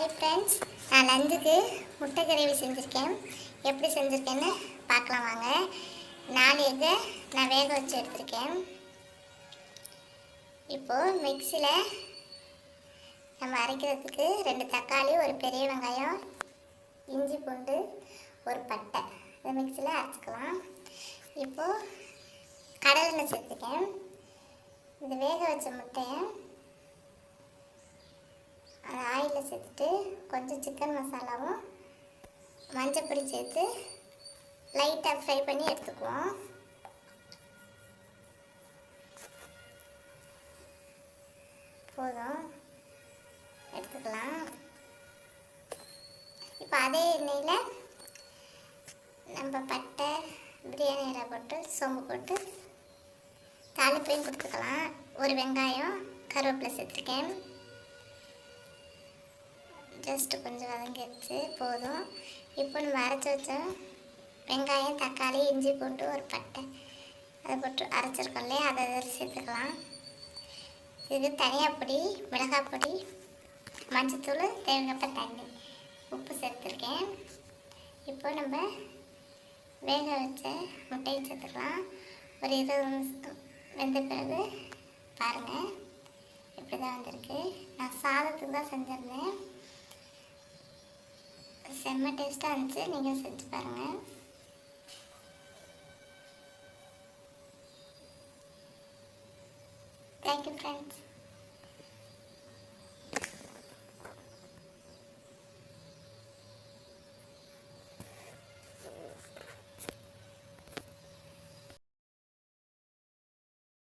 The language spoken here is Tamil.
ஹாய் ஃப்ரெண்ட்ஸ், நான் லஞ்சுக்கு முட்டை கிரேவி செஞ்சுருக்கேன். எப்படி செஞ்சுருக்கேன்னு பார்க்கலாம் வாங்க. 4 எக்கை நான் வேக வச்சு எடுத்திருக்கேன். இப்போது மிக்சியில் நம்ம அரைக்கிறதுக்கு 2 தக்காளி, ஒரு பெரிய வெங்காயம், இஞ்சி பூண்டு, ஒரு பட்டை இதை மிக்சியில் அரைச்சிக்கலாம். இப்போது கடலெண்ணெய் சேர்த்துருக்கேன். இந்த வேக வச்ச முட்டையை அதை ஆயிலில் சேர்த்துட்டு கொஞ்சம் சிக்கன் மசாலாவும் மஞ்சப்பொடி சேர்த்து லைட்டாக ஃப்ரை பண்ணி எடுத்துக்குவோம். போதும், எடுத்துக்கலாம். இப்போ அதே எண்ணெயில் நம்ம பட்டை, பிரியாணி இலை போட்டு சோம்பு போட்டு தாளிப்பையும் கொடுத்துக்கலாம். ஒரு வெங்காயம், கருவேப்பிலை சேர்த்துருக்கேன். ஜஸ்ட்டு கொஞ்சம் வதங்கிடுச்சு, போதும். இப்போ நம்ம அரைச்சி வச்ச வெங்காயம், தக்காளி, இஞ்சி பூண்டு, ஒரு பட்டை அதை போட்டு அரைச்சிருக்கோம் இல்லையா, அதை சேர்த்துக்கலாம். இதுக்கு தனியாக பொடி, மிளகாய் பொடி, மஞ்சத்தூள், தேவைக்கப்பட்ட தண்ணி, உப்பு சேர்த்துருக்கேன். இப்போ நம்ம வேக வச்ச முட்டையை சேர்த்துக்கலாம். ஒரு 20 நிமிஷம் வெந்த பிறகு பாருங்கள், இப்படி தான் வந்திருக்கு. நான் சாதத்துக்கு தான் செஞ்சுருந்தேன். செம்ம டேஸ்ட்டாக இருந்துச்சு, நீங்கள் செஞ்சு பாருங்கள். Thank you friends.